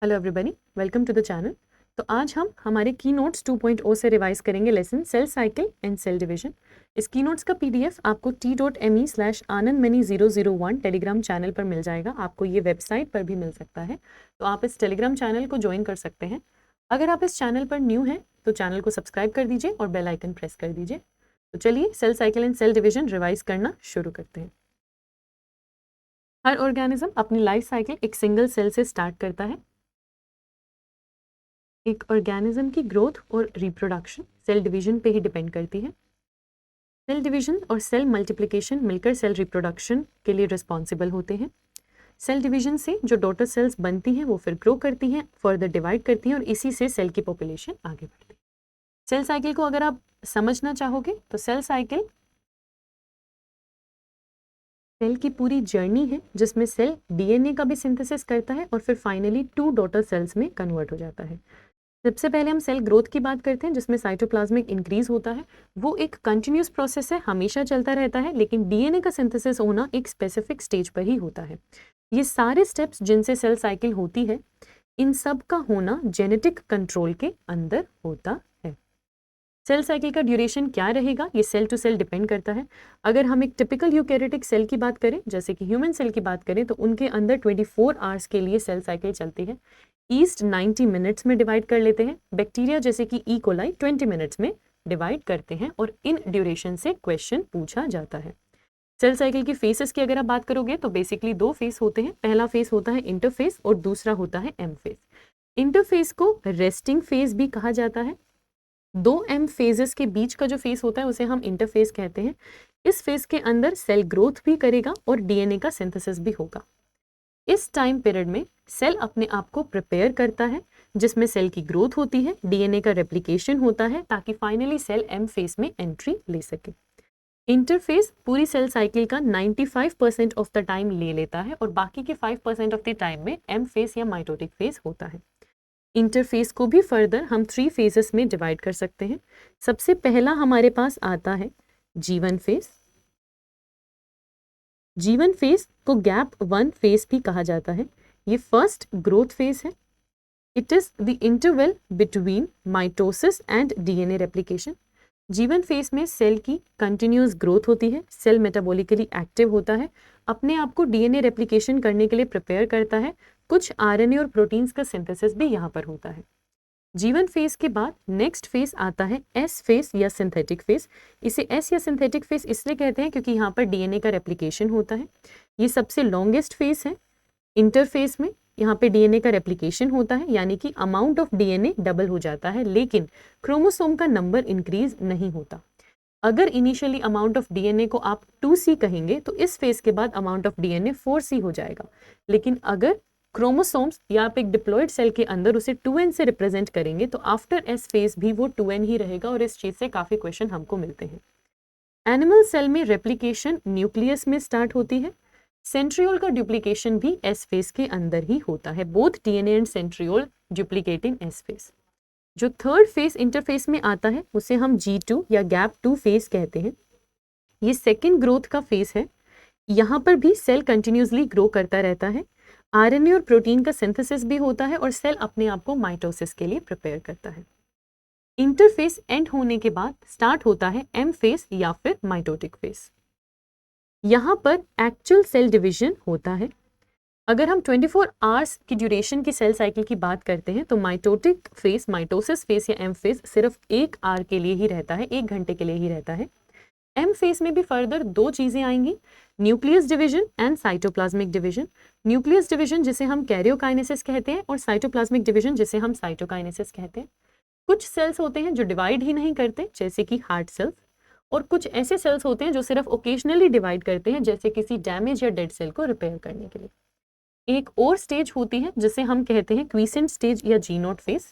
Hello everybody, welcome to the channel. तो आज हम हमारे की नोट्स 2.0 से रिवाइज करेंगे lesson cell cycle and cell division. इस की नोट्स का पीडीएफ आपको t.me/anandmani001 टेलीग्राम चैनल पर मिल जाएगा। आपको ये वेबसाइट पर भी मिल सकता है, तो आप इस टेलीग्राम चैनल को ज्वाइन कर सकते हैं। अगर आप इस चैनल पर न्यू हैं तो चैनल को सब्सक्राइब कर दीजिए और बेल आइकन प्रेस कर दीजिए। तो चलिए cell cycle and cell division revise करना शुरू करते हैं। हर ऑर्गेनिज्म अपनी लाइफ साइकिल एक सिंगल सेल से स्टार्ट करता है। एक ऑर्गेनिज्म की ग्रोथ और रिप्रोडक्शन सेल डिवीजन पे ही डिपेंड करती है। सेल डिवीजन और सेल मल्टीप्लिकेशन मिलकर सेल रिप्रोडक्शन के लिए रिस्पॉन्सिबल होते हैं। सेल डिवीजन से जो डॉटर सेल्स बनती हैं वो फिर ग्रो करती हैं, फर्दर डिवाइड करती हैं और इसी से सेल की पॉपुलेशन आगे बढ़ती है। सेल साइकिल को अगर आप समझना चाहोगे तो सेल साइकिल सेल की पूरी जर्नी है जिसमें सेल डीएनए का भी सिंथेसिस करता है और फिर फाइनली 2 डॉटर सेल्स में कन्वर्ट हो जाता है। सबसे पहले हम सेल ग्रोथ की बात करते हैं जिसमें साइटोप्लाज्मिक इंक्रीज होता है। वो एक कंटिन्यूस प्रोसेस है, हमेशा चलता रहता है, लेकिन डीएनए का सिंथेसिस होना एक स्पेसिफिक स्टेज पर ही होता है। ये सारे स्टेप्स जिनसे सेल साइकिल होती है, इन सब का होना जेनेटिक कंट्रोल के अंदर होता है। सेल साइकिल का ड्यूरेशन क्या रहेगा ये सेल टू सेल डिपेंड करता है। अगर हम एक टिपिकल यूकैरियोटिक सेल की बात करें, जैसे कि ह्यूमन सेल की बात करें, तो उनके अंदर 24 आवर्स के लिए सेल साइकिल चलती है। ईस्ट 90 मिनट्स में डिवाइड कर लेते हैं। बैक्टीरिया जैसे कि ई कोलाई 20 मिनट्स में डिवाइड करते हैं और इन ड्यूरेशन से क्वेश्चन पूछा जाता है। सेल साइकिल की फेसेस की अगर आप बात करोगे तो बेसिकली 2 फेस होते हैं। पहला फेस होता है इंटरफेस और दूसरा होता है एम फेस। इंटरफेस को रेस्टिंग फेज भी कहा जाता है। 2 एम फेजेस के बीच का जो फेस होता है उसे हम इंटरफेस कहते हैं। इस फेज के अंदर सेल ग्रोथ भी करेगा और डीएनए का सिंथेसिस भी होगा। इस टाइम पीरियड में सेल अपने आप को प्रिपेयर करता है, जिसमें सेल की ग्रोथ होती है, डीएनए का रेप्लिकेशन होता है, ताकि फाइनली सेल एम फेज में एंट्री ले सके। इंटरफेस पूरी सेल साइकिल का 95% ऑफ द टाइम ले लेता है और बाकी के 5% ऑफ द टाइम में एम फेज या माइटोटिक फेज होता है। इंटरफेस को भी फर्दर हम 3 फेजेस में डिवाइड कर सकते हैं। सबसे पहला हमारे पास आता है G1 फेज। G1 फेज को गैप 1 फेज भी कहा जाता है। ये फर्स्ट ग्रोथ फेज है। It is the interval between mitosis and DNA replication. G1 phase में सेल की कंटिन्यूस ग्रोथ होती है, सेल मेटाबॉलिकली एक्टिव होता है, अपने आप को डीएनए रेप्लिकेशन करने के लिए प्रिपेयर करता है, कुछ आरएनए और प्रोटीन्स का सिंथेसिस भी यहाँ पर होता है। G1 फेज के बाद नेक्स्ट फेज आता है एस फेज या सिंथेटिक फेज। इसे एस या सिंथेटिक फेज इसलिए कहते हैं क्योंकि यहाँ पर डीएनए का रेप्लिकेशन होता है। ये सबसे लॉन्गेस्ट फेज है। इंटरफेस में यहाँ पे डीएनए का रेप्लिकेशन होता है, यानी कि अमाउंट ऑफ डीएनए डबल हो जाता है, लेकिन क्रोमोसोम का नंबर इंक्रीज नहीं होता। अगर इनिशियली अमाउंट ऑफ डीएनए को आप 2C कहेंगे तो इस फेज के बाद अमाउंट ऑफ डीएनए 4C हो जाएगा। लेकिन अगर क्रोमोसोम्स या आप एक डिप्लॉयड सेल के अंदर उसे 2N से रिप्रेजेंट करेंगे तो आफ्टर एस फेज भी वो 2N ही रहेगा और इस चीज से काफी क्वेश्चन हमको मिलते हैं। एनिमल सेल में रेप्लिकेशन न्यूक्लियस में स्टार्ट होती है। सेंट्रियोल का डुप्लीकेशन भी एस फेज के अंदर ही होता है। Both DNA and centriole duplicate in S phase. जो थर्ड फेज इंटरफेस में आता है उसे हम G2 या गैप 2 फेज कहते हैं। ये सेकेंड ग्रोथ का फेज है। यहाँ पर भी सेल कंटिन्यूसली ग्रो करता रहता है, आरएनए और प्रोटीन का सिंथेसिस भी होता है और सेल अपने आप को माइटोसिस के लिए प्रिपेयर करता है। इंटरफेस एंड होने के बाद स्टार्ट होता है एम फेज या फिर माइटोटिक फेज। यहाँ पर एक्चुअल सेल डिवीजन होता है। अगर हम 24 आवर्स की ड्यूरेशन की सेल साइकिल की बात करते हैं तो माइटोटिक फेज, माइटोसिस फेज या एम फेज सिर्फ 1 आवर के लिए ही रहता है, 1 घंटे के लिए ही रहता है। एम फेज में भी फर्दर 2 चीजें आएंगी, nucleus division and cytoplasmic division. Nucleus division जिसे हम कैरियोकाइनेसिस कहते हैं और साइटोप्लाज्मिक डिवीजन जिसे हम साइटोकाइनेसिस कहते हैं। कुछ सेल्स होते हैं जो डिवाइड ही नहीं करते, जैसे कि हार्ट सेल्स, और कुछ ऐसे सेल्स होते हैं जो सिर्फ ओकेजनली डिवाइड करते हैं, जैसे किसी डैमेज या डेड सेल को रिपेयर करने के लिए। एक और स्टेज होती है जिसे हम कहते हैं क्वीसेंट स्टेज या G0 फेज।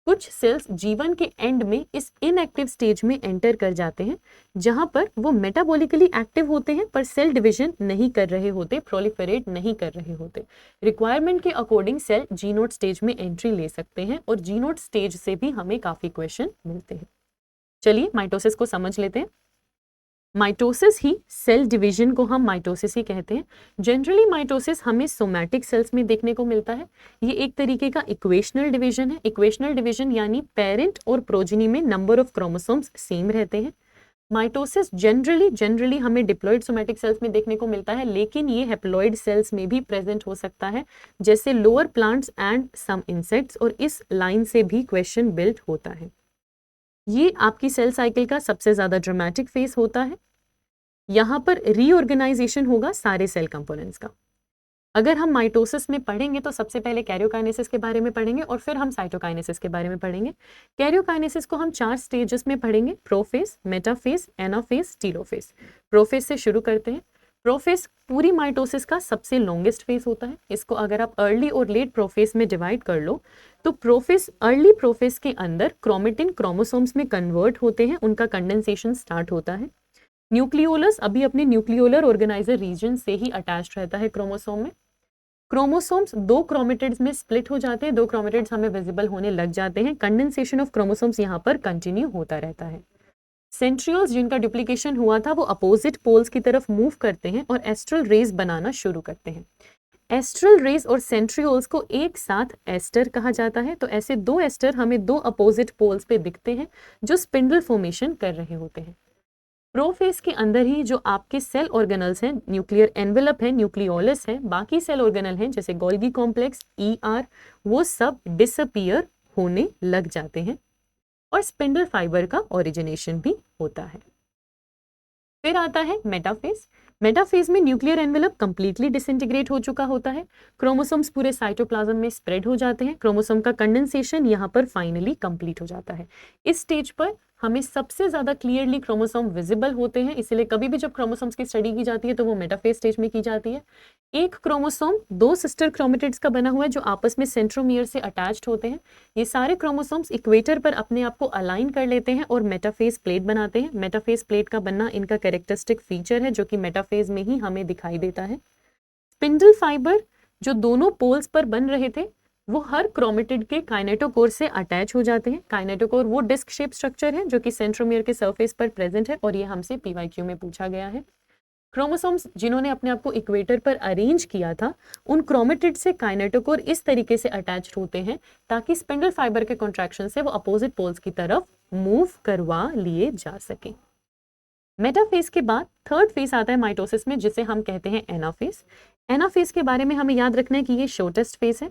कुछ सेल्स जीवन के एंड में इस इनएक्टिव स्टेज में एंटर कर जाते हैं, जहां पर वो मेटाबॉलिकली एक्टिव होते हैं पर सेल डिवीजन नहीं कर रहे होते, प्रोलिफरेट नहीं कर रहे होते। रिक्वायरमेंट के अकॉर्डिंग सेल G0 स्टेज में एंट्री ले सकते हैं और G0 स्टेज से भी हमें काफी क्वेश्चन मिलते हैं। चलिए माइटोसिस को समझ लेते हैं। माइटोसिस ही सेल डिवीजन को हम माइटोसिस ही कहते हैं। जनरली माइटोसिस हमें सोमैटिक सेल्स में देखने को मिलता है। ये एक तरीके का इक्वेशनल डिवीजन है। इक्वेशनल डिवीजन यानी पेरेंट और प्रोजेनी में नंबर ऑफ क्रोमोसोम्स सेम रहते हैं। माइटोसिस जनरली हमें डिप्लॉइड सोमैटिक सेल्स में देखने को मिलता है, लेकिन ये हेप्लॉइड सेल्स में भी प्रेजेंट हो सकता है, जैसे lower plants and some insects, और इस लाइन से भी क्वेश्चन बिल्ड होता है। ये आपकी सेल साइकिल का सबसे ज्यादा ड्रामेटिक फेस होता है। यहाँ पर रीऑर्गेनाइजेशन होगा सारे सेल कंपोनेंट्स का। अगर हम माइटोसिस में पढ़ेंगे तो सबसे पहले कैरियोकाइनेसिस के बारे में पढ़ेंगे और फिर हम साइटोकाइनेसिस के बारे में पढ़ेंगे। कैरियोकाइनेसिस को हम 4 स्टेजेस में पढ़ेंगे, prophase, metaphase, anaphase, telophase. Prophase से शुरू करते हैं। प्रोफेज पूरी माइटोसिस का सबसे लॉन्गेस्ट फेज होता है। इसको अगर आप अर्ली और लेट प्रोफेज में डिवाइड कर लो तो प्रोफेज, अर्ली प्रोफेज के अंदर क्रोमेटिन क्रोमोसोम्स में कन्वर्ट होते हैं, उनका कंडेंसेशन स्टार्ट होता है। न्यूक्लियोलस अभी अपने न्यूक्लियोलर ऑर्गेनाइजर रीजन से ही अटैच्ड रहता है क्रोमोसोम में। क्रोमोसोम्स 2 क्रोमेटिड्स में स्प्लिट हो जाते हैं, 2 क्रोमेटिड्स हमें विजिबल होने लग जाते हैं। कंडेंसेशन ऑफ क्रोमोसोम्स यहाँ पर कंटिन्यू होता रहता है। सेंट्रियोल्स जिनका डुप्लीकेशन हुआ था वो अपोजिट पोल्स की तरफ मूव करते हैं और एस्ट्रल रेज बनाना शुरू करते हैं। एस्ट्रल रेज और सेंट्रियोल्स को एक साथ एस्टर कहा जाता है। तो ऐसे 2 एस्टर हमें 2 अपोजिट पोल्स पे दिखते हैं जो स्पिंडल फॉर्मेशन कर रहे होते हैं। प्रोफेज के अंदर ही जो आपके सेल ऑर्गेनल्स हैं, न्यूक्लियर एनवेलप है, न्यूक्लियोलस है, बाकी सेल ऑर्गेनल हैं जैसे गोल्गी कॉम्प्लेक्स, ER, वो सब डिसअपीयर होने लग जाते हैं और स्पिंडल फाइबर का ओरिजिनेशन भी होता है। फिर आता है मेटाफेज। मेटाफेज में न्यूक्लियर एनवेलप कंप्लीटली डिसइंटीग्रेट हो चुका होता है। क्रोमोसोम्स पूरे साइटोप्लाज्म में स्प्रेड हो जाते हैं। क्रोमोसोम का कंडेंसेशन यहाँ पर फाइनली कंप्लीट हो जाता है। इस स्टेज पर हमें सबसे ज्यादा क्लियरली क्रोमोसोम विजिबल होते हैं, इसलिए कभी भी जब क्रोमोसोम्स की स्टडी की जाती है तो वो मेटाफेज स्टेज में की जाती है। एक क्रोमोसोम 2 सिस्टर क्रोमेटिड्स का बना हुआ है जो आपस में सेंट्रोमियर से अटैच्ड होते हैं। ये सारे क्रोमोसोम्स इक्वेटर पर अपने आप को अलाइन कर लेते हैं और मेटाफेज प्लेट बनाते हैं। मेटाफेज प्लेट का बनना इनका कैरेक्टरिस्टिक फीचर है जो कि मेटाफेज में ही हमें दिखाई देता है। स्पिंडल फाइबर जो दोनों पोल्स पर बन रहे थे वो हर क्रोमेटिड के काइनेटोकोर से अटैच हो जाते हैं। काइनेटोकोर वो डिस्क शेप स्ट्रक्चर है जो कि सेंट्रोमियर के सरफेस पर प्रेजेंट है और ये हमसे PYQ में पूछा गया है। क्रोमोसोम्स जिन्होंने अपने आप को इक्वेटर पर अरेंज किया था उन क्रोमेटिड से काइनेटोकोर इस तरीके से अटैच्ड होते हैं ताकि स्पिंडल फाइबर के कॉन्ट्रैक्शन से वो अपोजिट पोल्स की तरफ मूव करवा लिए जा सके। मेटाफेज के बाद थर्ड फेज आता है माइटोसिस में जिसे हम कहते हैं एनाफेज। एनाफेज के बारे में हमें याद रखना है कि ये शॉर्टेस्ट फेज है।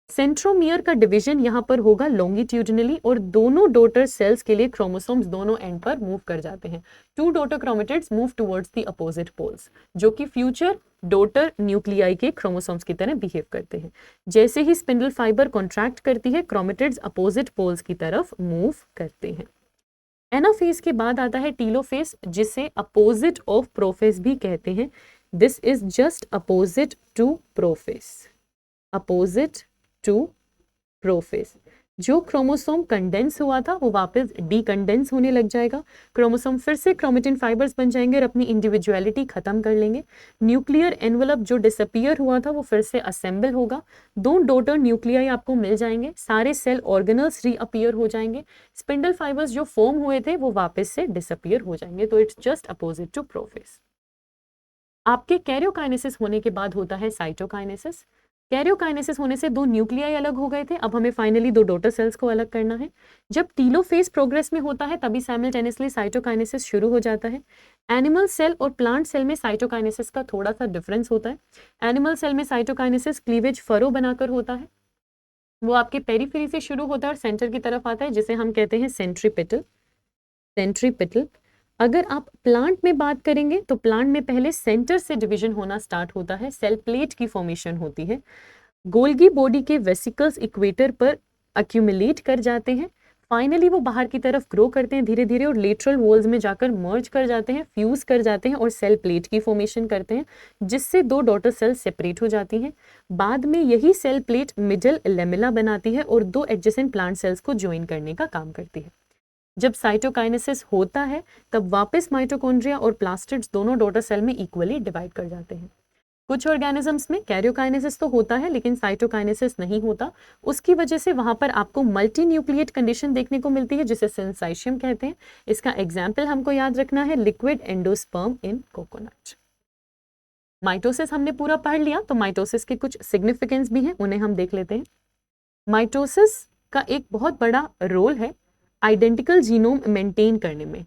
सेंट्रोमियर का डिवीजन यहाँ पर होगा लॉन्गिट्यूडनली और दोनों डॉटर सेल्स के लिए क्रोमोसोम्स दोनों एंड पर मूव कर जाते हैं। 2 daughter chromatids move towards the opposite poles जो कि फ्यूचर डॉटर न्यूक्लियाई के क्रोमोसोम्स की तरह बिहेव करते हैं। जैसे ही स्पिंडल फाइबर कॉन्ट्रैक्ट करती है क्रोमेटिड्स अपोजिट पोल्स की तरफ मूव करते हैं। एनाफेज के बाद आता है टीलोफेज जिसे अपोजिट ऑफ प्रोफेज भी कहते हैं। This is just opposite to prophase. Opposite to prophase. जो क्रोमोसोम कंडेंस हुआ था वो वापस डीकंडेंस होने लग जाएगा। क्रोमोसोम फिर से क्रोमेटिन फाइबर्स बन जाएंगे और अपनी इंडिविजुअलिटी खत्म कर लेंगे। न्यूक्लियर एनवेलप जो डिसअपीयर हुआ था वो फिर से असेंबल होगा। 2 डॉटर न्यूक्लियाई आपको मिल जाएंगे। सारे सेल ऑर्गेनल्स रीअपीयर हो जाएंगे। स्पिंडल फाइबर्स जो फॉर्म हुए थे वो वापस से डिसअपीयर हो जाएंगे। तो it's just opposite to prophase. आपके कैरियोकाइनेसिस होने के बाद होता है साइटोकाइनेसिस। कैरियोकाइनेसिस होने से 2 न्यूक्लियाई अलग हो गए थे, अब हमें फाइनली 2 डॉटर सेल्स को अलग करना है। जब टीलोफेज प्रोग्रेस में होता है तभी साइमल्टेनियसली साइटोकाइनेसिस शुरू हो जाता है। एनिमल सेल और प्लांट सेल में साइटोकाइनेसिस का थोड़ा सा डिफरेंस होता है। एनिमल सेल में साइटोकाइनेसिस क्लीवेज फरो बनाकर होता है। वो आपके पेरिफेरी से शुरू होता है और सेंटर की तरफ आता है जिसे हम कहते हैं सेंट्रीपिटल। सेंट्रीपिटल। अगर आप प्लांट में बात करेंगे तो प्लांट में पहले सेंटर से डिवीजन होना स्टार्ट होता है, सेल प्लेट की फॉर्मेशन होती है। गोल्गी बॉडी के वेसिकल्स इक्वेटर पर अक्यूमुलेट कर जाते हैं। फाइनली वो बाहर की तरफ ग्रो करते हैं धीरे धीरे और लेटरल वॉल्स में जाकर मर्ज कर जाते हैं, फ्यूज कर जाते हैं और सेल प्लेट की फॉर्मेशन करते हैं जिससे 2 डॉटर सेल सेपरेट हो जाती हैं। बाद में यही सेल प्लेट मिडल लेमेला बनाती है और 2 एडजेसेंट प्लांट सेल्स को ज्वाइन करने का काम करती है। जब साइटोकाइनेसिस होता है तब वापस माइटोकॉन्ड्रिया और प्लास्टिड्स दोनों डॉटर सेल में इक्वली डिवाइड कर जाते हैं। कुछ ऑर्गेनिजम्स में कैरियोकाइनेसिस तो होता है लेकिन साइटोकाइनेसिस नहीं होता, उसकी वजह से वहां पर आपको मल्टी न्यूक्लिएट कंडीशन देखने को मिलती है जिसे सिंसाइशियम कहते हैं। इसका एग्जाम्पल हमको याद रखना है लिक्विड एंडोस्पर्म इन कोकोनट। माइटोसिस हमने पूरा पढ़ लिया, तो माइटोसिस के कुछ सिग्निफिकेंस भी हैं, उन्हें हम देख लेते हैं। माइटोसिस का एक बहुत बड़ा रोल है आइडेंटिकल जीनोम मेंटेन करने में।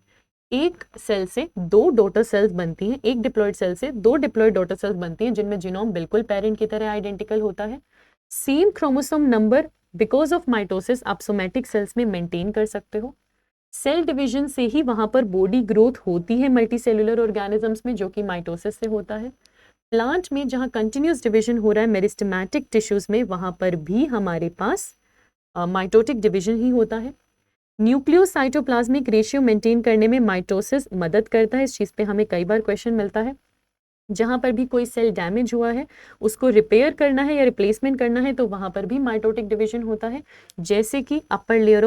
एक सेल से दो डॉटर सेल्स बनती हैं, एक डिप्लॉयड सेल से दो डिप्लॉयड डॉटर सेल्स बनती हैं जिनमें जीनोम बिल्कुल पेरेंट की तरह आइडेंटिकल होता है। Same chromosome number because of mitosis आप सोमैटिक सेल्स में मेंटेन कर सकते हो। सेल डिवीजन से ही वहां पर बॉडी ग्रोथ होती है मल्टीसेल्युलर ऑर्गेनिजम्स में, जो कि माइटोसिस से होता है। प्लांट में जहां कंटिन्यूस डिवीजन हो रहा है मेरिस्टेमेटिक टिश्यूज में, वहां पर भी हमारे पास माइटोटिक डिवीजन ही होता है। न्यूक्लियोसाइटोप्लाज्मिक रेशियो मेंटेन करने में माइटोसिस मदद करता है। इस चीज़ पे हमें कई बार क्वेश्चन मिलता है। जहां पर भी कोई सेल डैमेज हुआ है उसको रिपेयर करना है या रिप्लेसमेंट करना है तो वहां पर भी माइटोटिक डिवीजन होता है, जैसे कि upper layer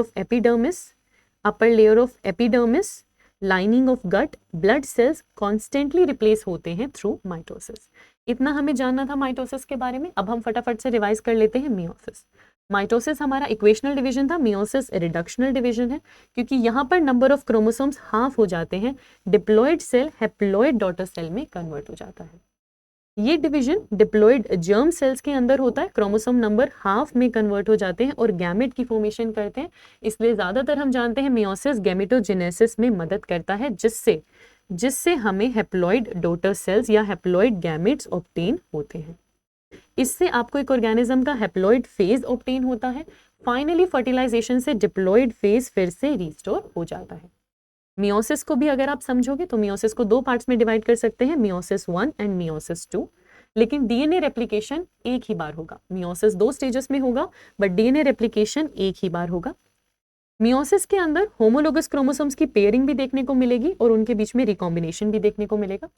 of epidermis, lining of gut, blood cells constantly replace होते हैं थ्रू माइटोसिस। इतना हमें जानना था माइटोसिस के बारे में। अब हम फटाफट से रिवाइज कर लेते हैं मियोसिस। माइटोसिस हमारा इक्वेशनल डिवीजन था, मियोसिस रिडक्शनल डिवीजन है, क्योंकि यहाँ पर नंबर ऑफ क्रोमोसोम्स हाफ हो जाते हैं, diploid cell haploid daughter cell में कन्वर्ट हो जाता है। ये डिवीजन डिप्लॉयड जर्म सेल्स के अंदर होता है, क्रोमोसोम नंबर हाफ में कन्वर्ट हो जाते हैं और गैमेट की फॉर्मेशन करते हैं। इसलिए ज्यादातर हम जानते हैं मियोसिस गैमेटोजेनेसिस में मदद करता है, जिससे हमें हैप्लॉयड डॉटर सेल्स या हैप्लॉयड गैमेट्स ऑब्टेन होते हैं। इससे आपको एक ऑर्गेनिज्म का हैप्लॉयड फेज ऑब्टेन होता है। फाइनली फर्टिलाइजेशन से डिप्लॉयड फेज फिर से रिस्टोर हो जाता है। मियोसिस को भी अगर आप समझोगे तो मियोसिस को दो पार्ट्स में डिवाइड कर सकते हैं, मियोसिस 1 एंड मियोसिस 2। लेकिन डीएनए रेप्लिकेशन एक ही बार होगा। मियोसिस 2 स्टेजेस में होगा बट डीएनए रेप्लिकेशन एक ही बार होगा। मियोसिस के अंदर होमोलोगस क्रोमोसोम्स की पेयरिंग भी देखने को मिलेगी और उनके बीच में रिकॉम्बिनेशन भी देखने को मिलेगा।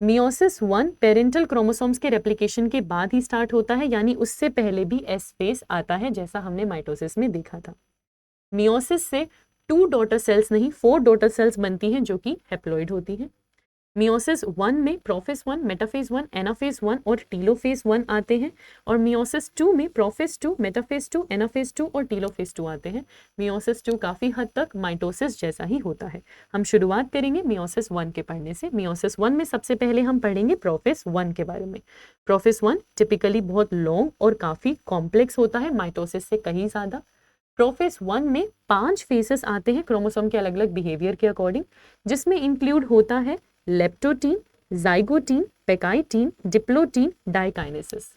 मियोसिस 1 पेरेंटल क्रोमोसोम्स के रेप्लिकेशन के बाद ही स्टार्ट होता है, यानी उससे पहले भी एस फेज आता है, जैसा हमने माइटोसिस में देखा था। मियोसिस से 2 डॉटर सेल्स नहीं 4 डॉटर सेल्स बनती हैं जो कि हैप्लॉइड होती हैं। मियोसिस 1 में प्रोफेज 1, मेटाफेज 1, एनाफेज 1 और टीलोफेज 1 आते हैं, और मियोसिस 2 में प्रोफेज 2, मेटाफेज 2, एनाफेज 2 और टीलोफेज 2 आते हैं। मियोसिस 2 काफी हद तक माइटोसिस जैसा ही होता है। हम शुरुआत करेंगे मियोसिस 1 के पढ़ने से। मियोसिस 1 में सबसे पहले हम पढ़ेंगे प्रोफेज 1 के बारे में। प्रोफेज 1 टिपिकली बहुत लॉन्ग और काफी कॉम्प्लेक्स होता है, माइटोसिस से कहीं ज्यादा। प्रोफेज 1 में 5 फेसेस आते हैं क्रोमोसोम के अलग अलग बिहेवियर के अकॉर्डिंग, जिसमें इंक्लूड होता है लेप्टोटीन, जाइगोटीन, पेकाइटीन, डिप्लोटीन, डाइकाइनेसिस।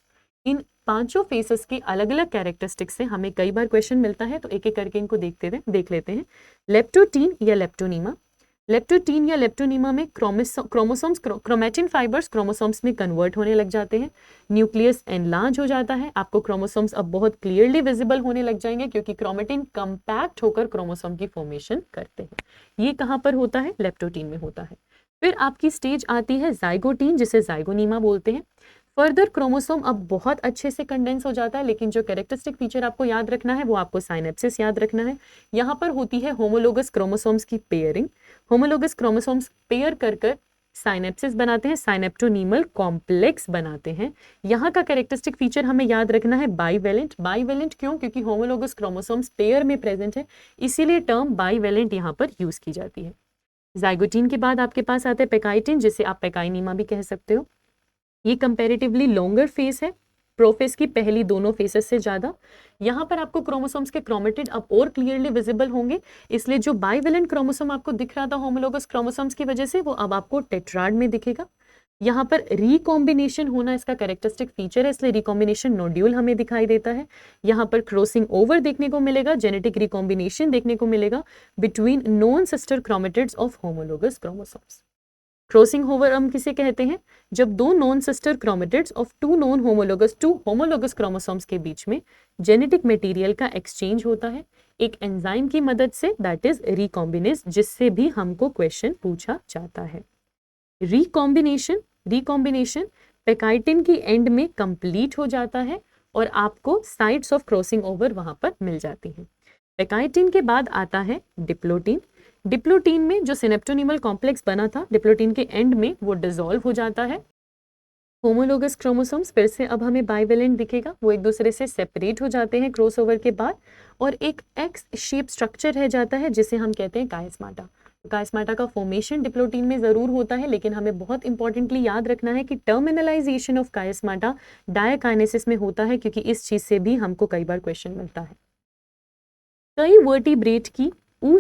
इन पांचों फेसेस के अलग अलग कैरेक्टरिस्टिक्स से हमें कई बार क्वेश्चन मिलता है, तो एक एक करके इनको देख लेते हैं। लेप्टोटीन या लेप्टोनीमा। लेप्टोटीन या लेप्टोनीमा में क्रोमोसोम्स क्रोमैटिन फाइबर्स क्रोमोसोम्स में कन्वर्ट होने लग जाते हैं, न्यूक्लियस एनलार्ज हो जाता है। आपको क्रोमोसोम्स अब बहुत क्लियरली विजिबल होने लग जाएंगे क्योंकि क्रोमैटिन कंपैक्ट होकर क्रोमोसोम की फॉर्मेशन करते हैं। ये कहाँ पर होता है? लेप्टोटीन में होता है। फिर आपकी स्टेज आती है जाइगोटीन, जिसे जाइगोनीमा बोलते हैं। फर्दर क्रोमोसोम अब बहुत अच्छे से कंडेंस हो जाता है, लेकिन जो कैरेक्टरिस्टिक फीचर आपको याद रखना है वो आपको साइनेप्सिस याद रखना है। यहाँ पर होती है होमोलोगस क्रोमोसोम्स की पेयरिंग। होमोलोगस क्रोमोसोम्स पेयर कर साइनेप्सिस बनाते हैं, साइनेप्टोनीमल कॉम्प्लेक्स बनाते हैं। यहाँ का कैरेक्टरिस्टिक फीचर हमें याद रखना है बाईवेलेंट। बाईवेलेंट क्यों? क्योंकि होमोलोगस क्रोमोसोम्स पेयर में प्रेजेंट है, इसीलिए टर्म बाईवेलेंट यहाँ पर यूज की जाती है। जाइगोटीन के बाद आपके पास आता है पेकाइटिन, जिसे आप पेकाइनीमा भी कह सकते हो। ये कंपैरेटिवली लॉन्गर फेस है, प्रोफेस की पहली दोनों फेसेस से ज्यादा। यहाँ पर आपको क्रोमोसोम्स के क्रोमेटिड अब और क्लियरली विजिबल होंगे, इसलिए जो बाईवेलेंट क्रोमोसोम आपको दिख रहा था होमोलोगस क्रोमोसोम्स की वजह से, वो अब आपको टेट्राड में दिखेगा। यहाँ पर रिकॉम्बिनेशन होना इसका कैरेक्टरिस्टिक फीचर है, इसलिए रिकॉम्बिनेशन नोड्यूल हमें दिखाई देता है। यहाँ पर क्रॉसिंग ओवर देखने को मिलेगा, जेनेटिक रिकॉम्बिनेशन देखने को मिलेगा between non sister chromatids of homologous chromosomes. Crossing over हम किसे कहते हैं? जब दो non sister chromatids of two homologous chromosomes के बीच में जेनेटिक मटेरियल का एक्सचेंज होता है एक एंजाइम की मदद से, दैट इज रिकॉम्बिनेज, जिससे भी हमको क्वेश्चन पूछा जाता है। रिकॉम्बिनेशन पेकाइटिन की एंड में कंप्लीट हो जाता है और आपको साइड्स ऑफ क्रॉसिंग ओवर वहां पर मिल जाती हैं। पेकाइटिन के बाद आता है डिप्लोटीन। डिप्लोटीन में जो सिनेप्टोनीमल कॉम्प्लेक्स बना था, डिप्लोटीन के एंड में वो डिसॉल्व हो जाता है होमोलोगस क्रोमोसोम्स फिर से अब हमें बाइवेलेंट दिखेगा, वो एक दूसरे से सेपरेट हो जाते हैं क्रॉसओवर के बाद और एक एक्स शेप स्ट्रक्चर रह जाता है जिसे हम कहते हैं कायस्माटा। कायस्माटा का फॉर्मेशन डिप्लोटीन में जरूर होता है, लेकिन हमें बहुत इंपॉर्टेंटली याद रखना है कि टर्मिनलाइजेशन ऑफ कायस्माटा डायकाइनेसिस में होता है, क्योंकि इस चीज से भी हमको कई बार क्वेश्चन मिलता है। कई वर्टिब्रेट की ऊ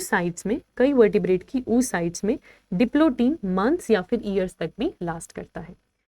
साइट्स में डिप्लोटीन मंथ्स या फिर ईयर्स तक भी लास्ट करता है।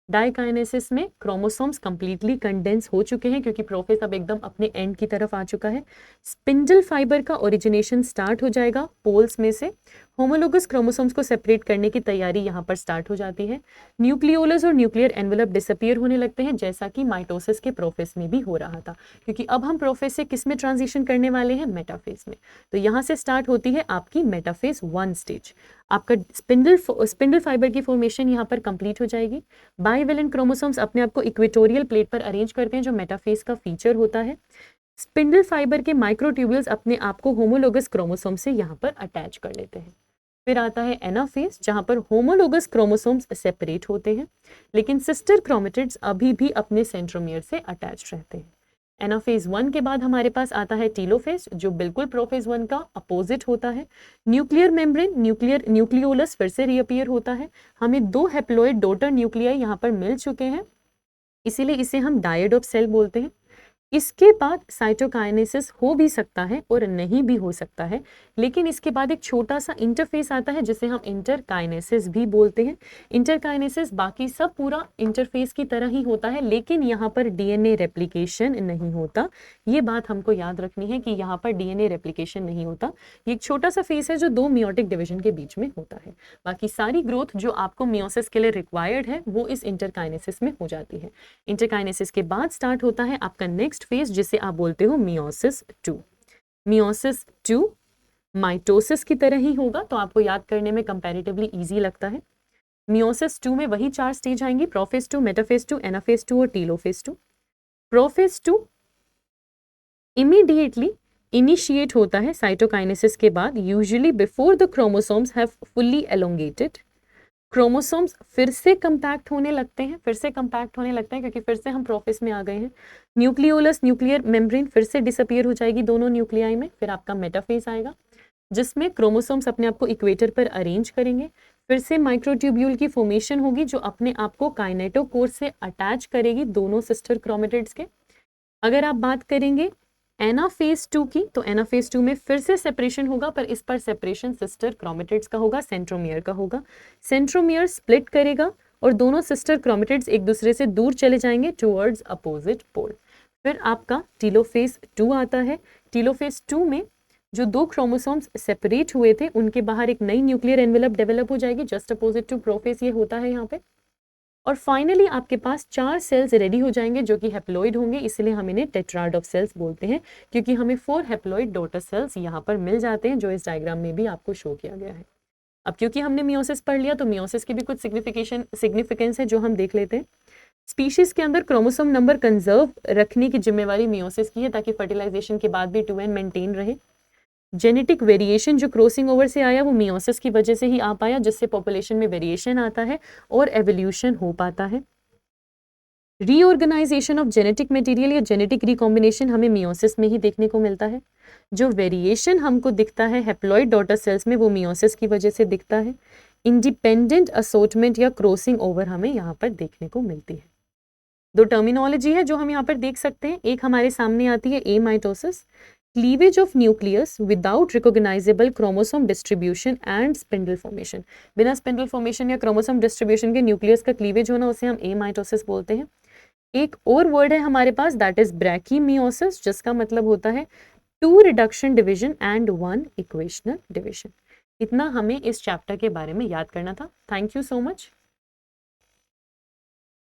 डाइकाइनेसिस में क्रोमोसोम्स कंप्लीटली कंडेंस हो चुके हैं, क्योंकि प्रोफेस अब एकदम अपने एंड की तरफ आ चुका है। स्पिंडल फाइबर का ओरिजिनेशन स्टार्ट हो जाएगा पोल्स में से। होमोलोगस क्रोमोसोम्स को सेपरेट करने की तैयारी यहाँ पर स्टार्ट हो जाती है। न्यूक्लियोलस और न्यूक्लियर एनवेलप डिसअपियर होने लगते हैं, जैसा कि माइटोसिस के प्रोफेस में भी हो रहा था, क्योंकि अब हम प्रोफेस से किस में ट्रांजिशन करने वाले हैं, मेटाफेज में। तो यहाँ से स्टार्ट होती है आपकी मेटाफेज 1 स्टेज। आपका स्पिंडल फाइबर की फॉर्मेशन यहाँ पर कंप्लीट हो जाएगी। बाइवेलेंट क्रोमोसोम्स अपने आप को इक्वेटोरियल प्लेट पर अरेंज करते हैं, जो मेटाफेज का फीचर होता है। स्पिंडल फाइबर के माइक्रोट्यूब्यूल्स अपने आप को होमोलोगस क्रोमोसोम से यहाँ पर अटैच कर लेते हैं। फिर आता है एनाफेज, जहां पर होमोलोगस क्रोमोसोम्स सेपरेट होते हैं, लेकिन सिस्टर क्रोमेटिड्स अभी भी अपने सेंट्रोमियर से अटैच रहते हैं। एनाफेज 1 के बाद हमारे पास आता है टीलोफेज, जो बिल्कुल प्रोफेज 1 का अपोजिट होता है। न्यूक्लियर मेम्ब्रेन, न्यूक्लियोलस फिर से रीअपियर होता है। हमें 2 हैप्लॉइड डॉटर न्यूक्लियाई यहाँ पर मिल चुके हैं, इसीलिए इसे हम डायड ऑफ सेल बोलते हैं। इसके बाद साइटोकाइनेसिस हो भी सकता है और नहीं भी हो सकता है, लेकिन इसके बाद एक छोटा सा इंटरफेस आता है जिसे हम इंटरकाइनेसिस भी बोलते हैं। इंटरकाइनेसिस बाकी सब पूरा इंटरफेस की तरह ही होता है, लेकिन यहाँ पर डीएनए रेप्लिकेशन नहीं होता। ये बात हमको याद रखनी है कि यहाँ पर डीएनए रेप्लिकेशन नहीं होता। ये एक छोटा सा फेस है जो 2 मियोटिक डिवीजन के बीच में होता है। बाकी सारी ग्रोथ जो आपको मियोसिस के लिए रिक्वायर्ड है वो इस इंटरकाइनेसिस में हो जाती है। इंटरकाइनेसिस के बाद स्टार्ट होता है आपका नेक्स्ट फेज, जिसे आप बोलते हो मियोसिस 2। मियोसिस 2 माइटोसिस की तरह ही होगा, तो आपको याद करने में कंपैरेटिवली इजी लगता है। मियोसिस 2 में वही 4 स्टेज आएंगी, प्रोफेज 2, मेटाफेज 2, एनाफेज 2 और टीलोफेज 2। प्रोफेज 2 इमीडिएटली इनिशिएट होता है साइटोकाइनेसिस के बाद, usually before the chromosomes have fully elongated. Chromosomes फिर से कंपैक्ट होने लगते हैं, क्योंकि फिर से हम प्रोफेस में आ गए हैं। न्यूक्लियोलस, न्यूक्लियर मेम्ब्रेन फिर से डिसअपियर हो जाएगी दोनों न्यूक्लियाई में। फिर आपका मेटाफेज आएगा, जिसमें क्रोमोसोम्स अपने आप को इक्वेटर पर अरेंज करेंगे। फिर से माइक्रोट्यूब्यूल की फॉर्मेशन होगी, जो अपने आप को काइनेटोकोर से अटैच करेगी दोनों सिस्टर क्रोमेटिड्स के। अगर आप बात करेंगे एनाफेज 2 की, तो एनाफेज 2 में फिर से सेपरेशन होगा, पर इस पर सेपरेशन सिस्टर क्रोमेटिड्स का होगा, सेंट्रोमियर का होगा। सेंट्रोमियर स्प्लिट करेगा और दोनों सिस्टर क्रोमेटिड्स एक दूसरे से दूर चले जाएंगे टुवर्ड्स अपोजिट पोल। फिर आपका टीलोफेज 2 आता है। टीलोफेज 2 में जो 2 क्रोमोसोम्स सेपरेट हुए थे, उनके बाहर एक नई न्यूक्लियर एनवेलप डेवलप हो जाएगी, जस्ट अपोजिट टू प्रोफेज ये होता है यहाँ पे। और फाइनली आपके पास 4 सेल्स रेडी हो जाएंगे जो कि हैप्लॉइड होंगे, इसलिए हम इन्हें टेट्राड ऑफ सेल्स बोलते हैं, क्योंकि हमें 4 हैप्लॉइड डॉटर सेल्स यहाँ पर मिल जाते हैं, जो इस डायग्राम में भी आपको शो किया गया है। अब क्योंकि हमने मियोसिस पढ़ लिया, तो मियोसिस की भी कुछ सिग्निफिकेंस है जो हम देख लेते हैं। स्पीशीज के अंदर क्रोमोसोम नंबर कंजर्व रखने की जिम्मेवारी मियोसिस की है, ताकि फर्टिलाइजेशन के बाद भी 2n मेंटेन रहे। जेनेटिक वेरिएशन जो क्रॉसिंग ओवर से आया, वो मियोसिस की वजह से ही आ पाया, जिससे पॉपुलेशन में वेरिएशन आता है और एवोल्यूशन हो पाता है। रीऑर्गेनाइजेशन ऑफ जेनेटिक मटेरियल या जेनेटिक रिकॉम्बिनेशन हमें मियोसिस में ही देखने को मिलता है। जो वेरिएशन हमको दिखता है हैप्लॉइड डॉटर सेल्स में, वो मियोसिस की वजह से दिखता है। इंडिपेंडेंट असोर्टमेंट या क्रॉसिंग ओवर हमें यहाँ पर देखने को मिलती है। 2 टर्मिनोलॉजी है जो हम यहाँ पर देख सकते हैं। एक हमारे सामने आती है amitosis, cleavage of nucleus without recognisable chromosome distribution and spindle formation. बिना स्पिंडल फॉर्मेशन या क्रोमोसोम डिस्ट्रीब्यूशन के न्यूक्लियस का क्लीवेज होना, उसे हम एमाइटोसिस बोलते हैं। एक और वर्ड है हमारे पास, दैट इज ब्रैकीमियोसिस, जिसका मतलब होता है 2 reduction division and 1 equational division. इतना हमें इस चैप्टर के बारे में याद करना था। Thank you so much.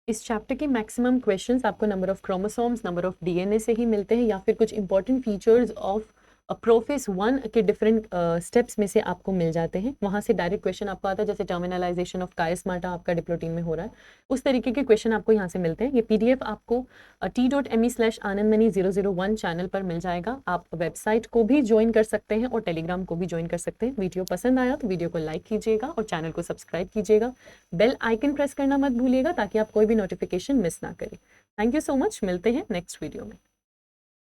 इस चैप्टर के मैक्सिमम क्वेश्चंस आपको number of chromosomes, number of DNA से ही मिलते हैं, या फिर कुछ इंपॉर्टेंट फीचर्स ऑफ प्रोफेस 1 के डिफरेंट स्टेप्स में से आपको मिल जाते हैं, वहाँ से डायरेक्ट क्वेश्चन आपको आता है, जैसे टर्मिनलाइजेशन ऑफ कायस्माटा आपका डिप्लोटीन में हो रहा है, उस तरीके के क्वेश्चन आपको यहाँ से मिलते हैं। ये PDF आपको t.me/anandmani001 चैनल पर मिल जाएगा। आप वेबसाइट को भी ज्वाइन कर सकते हैं और टेलीग्राम को भी ज्वाइन कर सकते हैं। वीडियो पसंद आया तो वीडियो को लाइक कीजिएगा और चैनल को सब्सक्राइब कीजिएगा। बेल आइकन प्रेस करना मत भूलिएगा ताकि आप कोई भी नोटिफिकेशन मिस ना करें। थैंक यू सो मच, मिलते हैं नेक्स्ट वीडियो में।